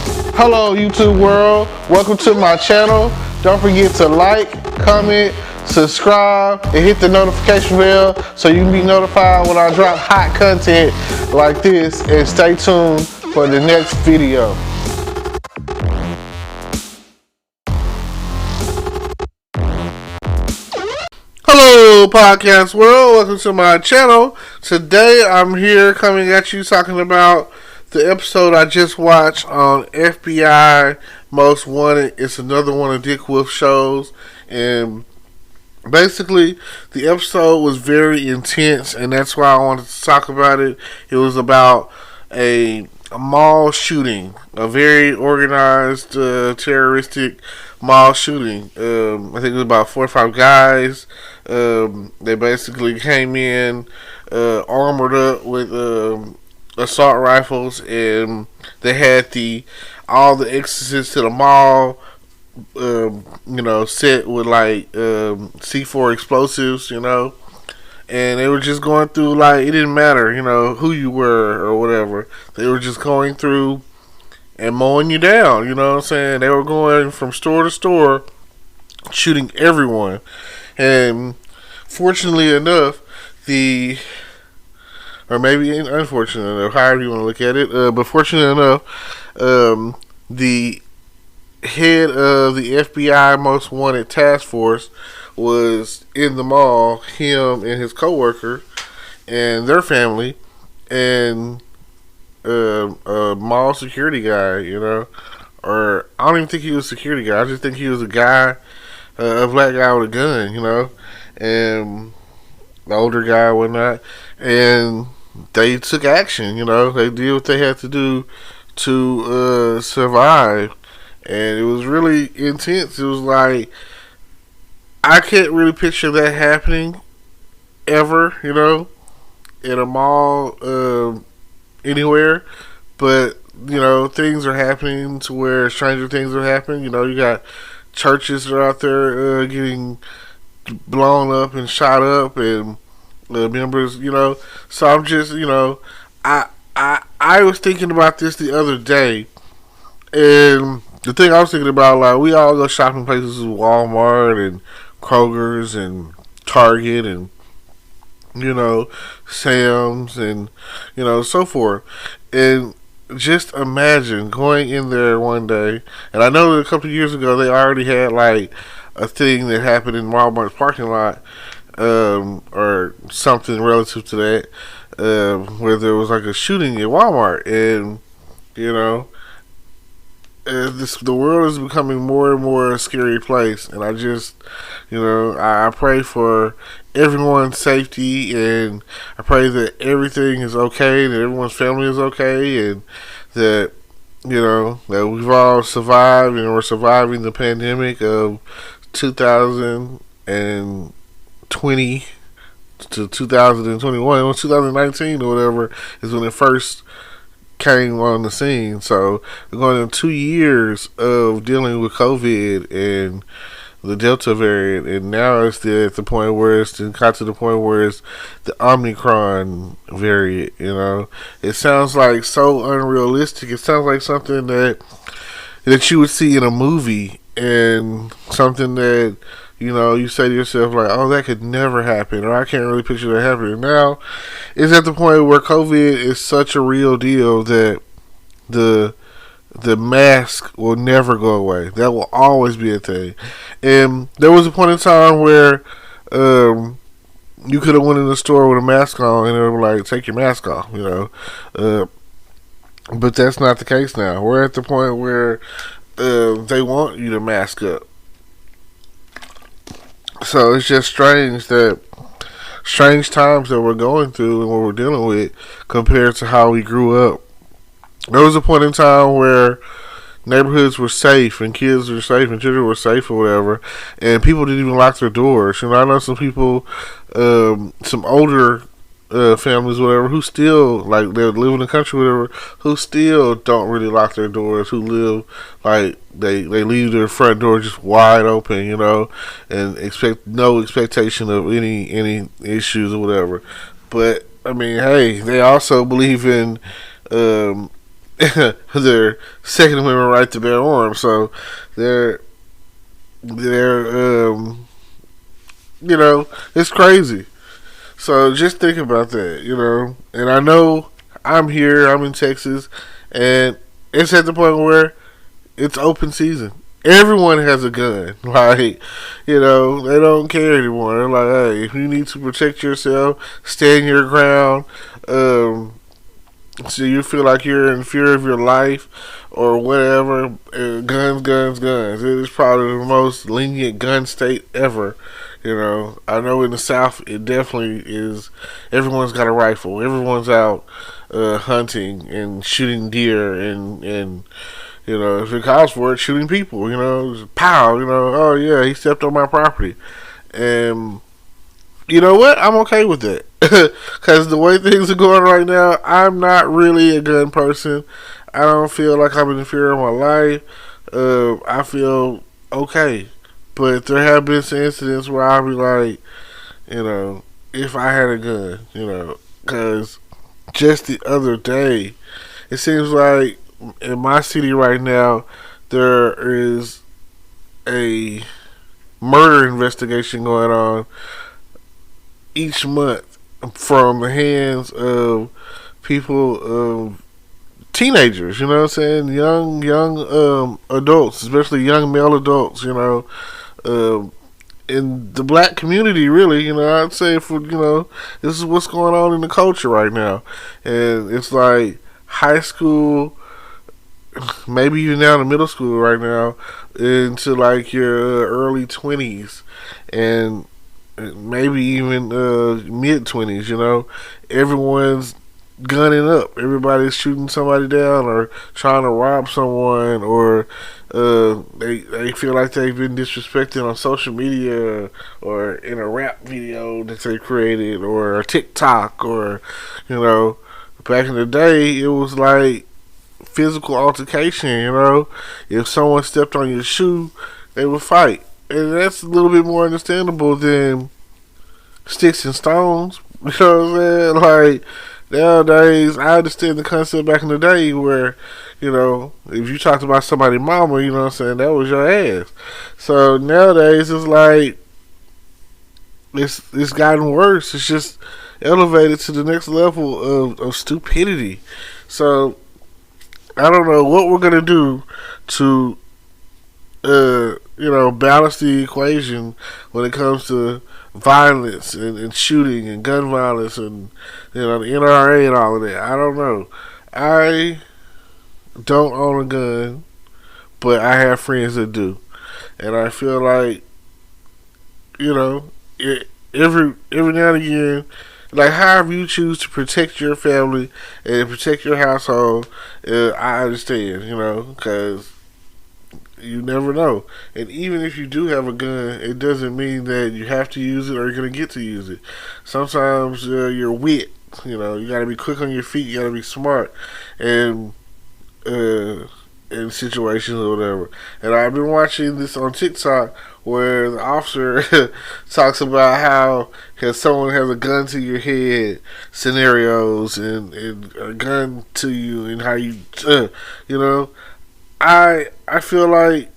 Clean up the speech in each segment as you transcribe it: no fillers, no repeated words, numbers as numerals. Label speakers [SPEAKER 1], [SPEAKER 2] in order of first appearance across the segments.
[SPEAKER 1] Hello YouTube world, welcome to my channel. Don't forget to like, comment, subscribe, and hit the notification bell so you can be notified when I drop hot content like this, and stay tuned for the next video. Hello podcast world, welcome to my channel. Today I'm here coming at you talking about the episode I just watched on FBI Most Wanted. It's another one of Dick Wolf's shows, and basically the episode was very intense, and that's why I wanted to talk about it. It was about a mall shooting, a very organized terroristic mall shooting. I think it was about 4 or 5 guys. They basically came in armored up with assault rifles, and they had all the exits to the mall set with like C4 explosives, and they were just going through, like, it didn't matter who you were or whatever. They were just going through and mowing you down. You know what I'm saying? They were going from store to store shooting everyone. And fortunately enough, or maybe unfortunately enough, however you want to look at it, but fortunately enough, the head of the FBI Most Wanted Task Force was in the mall, him and his coworker and their family, and a mall security guy, or I don't even think he was a security guy. I just think he was a guy, a black guy with a gun, and the older guy and whatnot, and they took action. They did what they had to do to survive, and it was really intense. It was like, I can't really picture that happening ever, in a mall, anywhere, but things are happening to where stranger things are happening. You got churches that are out there getting blown up and shot up, and members, so I'm just, I was thinking about this the other day, and the thing I was thinking about, like, we all go shopping places, Walmart and Kroger's and Target and Sam's and so forth, and just imagine going in there one day. And I know that a couple of years ago they already had like a thing that happened in Walmart's parking lot, or something relative to that, where there was like a shooting at Walmart, and the world is becoming more and more a scary place, and I just, I pray for everyone's safety, and I pray that everything is okay, that everyone's family is okay, and that that we've all survived, and we're surviving the pandemic of 2020 to 2021, or 2019 or whatever is when it first came on the scene. So we're going in 2 years of dealing with COVID and the Delta variant, and now it's at the point where it's got to the point where it's the Omicron variant. It sounds like so unrealistic. It sounds like something that you would see in a movie, and something that you say to yourself, like, oh, that could never happen, or I can't really picture that happening. Now it's at the point where COVID is such a real deal that the mask will never go away. That will always be a thing. And there was a point in time where you could have went in the store with a mask on, and they were like, take your mask off, but that's not the case now. We're at the point where they want you to mask up. So it's just strange times that we're going through and what we're dealing with compared to how we grew up. There was a point in time where neighborhoods were safe, and kids were safe, and children were safe, or whatever, and people didn't even lock their doors. I know some people, some older families, whatever, who still, like, they live in the country, whatever, who still don't really lock their doors, who live, like, they leave their front door just wide open, and expect no expectation of any issues or whatever. But I mean, hey, they also believe in their Second Amendment right to bear arms. So they're they're it's crazy. So just think about that. And I know I'm here, I'm in Texas, and it's at the point where it's open season. Everyone has a gun. Like, they don't care anymore. They're like, hey, if you need to protect yourself, stand your ground. So you feel like you're in fear of your life or whatever. Guns, guns, guns. It is probably the most lenient gun state ever. I know in the South it definitely is. Everyone's got a rifle. Everyone's out hunting and shooting deer and if it calls for it, shooting people. Pow. Oh yeah, he stepped on my property, and you know what? I'm okay with that. Because the way things are going right now, I'm not really a gun person. I don't feel like I'm in fear of my life. I feel okay. But there have been some incidents where I'll be like, if I had a gun, because just the other day, it seems like in my city right now, there is a murder investigation going on each month from the hands of people, teenagers. You know what I'm saying? Young adults, especially young male adults. In the black community, really. I'd say this is what's going on in the culture right now, and it's like high school, maybe even down to middle school right now, into like your early 20s, and maybe even mid 20s. Everyone's gunning up. Everybody's shooting somebody down or trying to rob someone, or they feel like they've been disrespected on social media or in a rap video that they created or a TikTok, or back in the day it was like physical altercation. If someone stepped on your shoe, they would fight, and that's a little bit more understandable than sticks and stones. You know what I'm saying? Like, nowadays, I understand the concept back in the day where, if you talked about somebody's mama, you know what I'm saying, that was your ass. So nowadays, it's like, it's gotten worse. It's just elevated to the next level of stupidity. So, I don't know what we're going to do to, balance the equation when it comes to violence and shooting and gun violence and the NRA and all of that. I don't know. I don't own a gun, but I have friends that do, and I feel like every now and again, like however you choose to protect your family and protect your household, I understand. Because you never know. And even if you do have a gun, it doesn't mean that you have to use it or you're going to get to use it. Sometimes you're wit. You got to be quick on your feet. You got to be smart. And in situations or whatever. And I've been watching this on TikTok where the officer talks about how someone has a gun to your head scenarios and a gun to you and how you, I feel like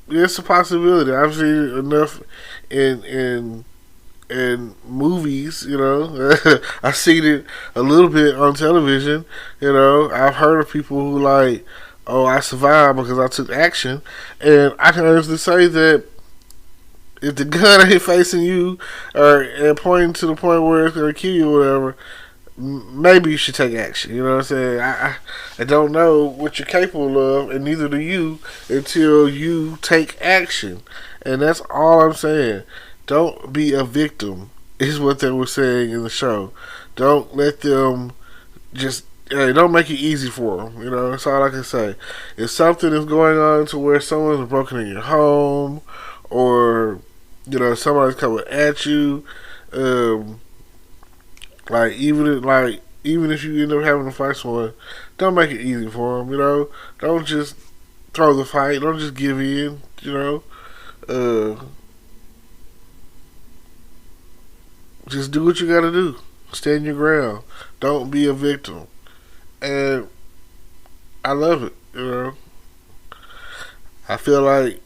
[SPEAKER 1] it's a possibility. I've seen it enough in movies. I've seen it a little bit on television. I've heard of people who like, oh, I survived because I took action, and I can honestly say that if the gun ain't facing you or pointing to the point where it's gonna kill you or whatever, maybe you should take action. You know what I'm saying? I don't know what you're capable of, and neither do you until you take action. And that's all I'm saying. Don't be a victim, is what they were saying in the show. Don't let them just, don't make it easy for them. That's all I can say. If something is going on to where someone's broken in your home, or somebody's coming at you, even if you end up having to fight someone, don't make it easy for them. Don't just throw the fight. Don't just give in. Just do what you gotta do. Stand your ground. Don't be a victim. And I love it. I feel like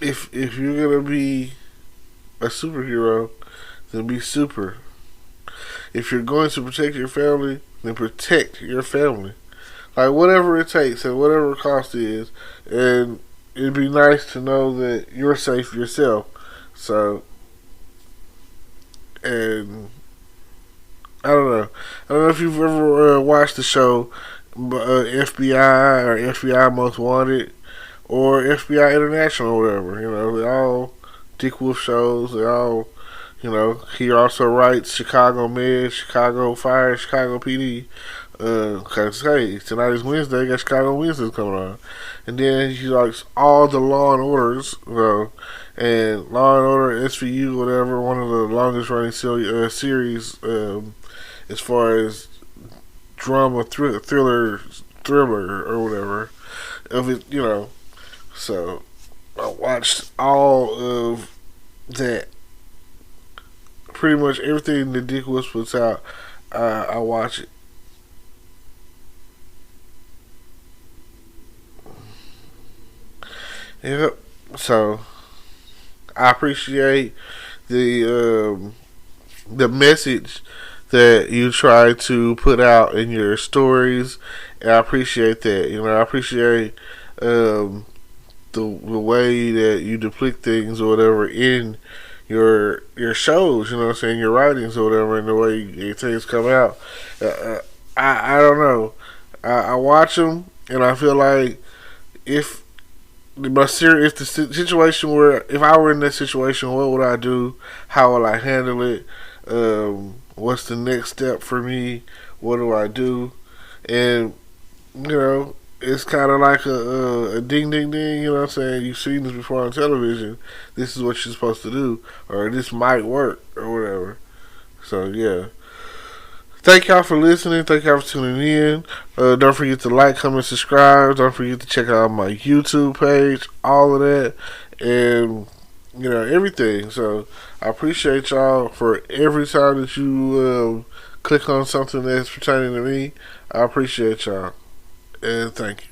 [SPEAKER 1] if you're gonna be a superhero, then be super. If you're going to protect your family, then protect your family. Like whatever it takes and whatever the cost is, and it'd be nice to know that you're safe yourself. So, and I don't know. I don't know if you've ever watched the show FBI or FBI Most Wanted or FBI International or whatever. They all Dick Wolf shows. They all, he also writes Chicago Med, Chicago Fire, Chicago PD. Cause hey, tonight is Wednesday. Got Chicago Wednesdays coming on, and then he likes all the Law and Orders, and Law and Order SVU, whatever, one of the longest running series as far as drama thriller or whatever of it. So I watched all of that. Pretty much everything that Dick Woods puts out, I watch it. Yep. So I appreciate the message that you try to put out in your stories. And I appreciate that. I appreciate the way that you depict things or whatever in your shows. You know what I'm saying? Your writings or whatever, and the way things come out. I don't know. I watch them and I feel like if if the situation where if I were in that situation, what would I do? How would I handle it? What's the next step for me? What do I do? And it's kind of like a ding ding ding. You know what I'm saying? You've seen this before on television. This is what you're supposed to do, or this might work, or whatever. So yeah. Thank y'all for listening. Thank y'all for tuning in. Don't forget to like, comment, subscribe. Don't forget to check out my YouTube page. All of that. And, everything. So, I appreciate y'all for every time that you click on something that's pertaining to me. I appreciate y'all. And thank you.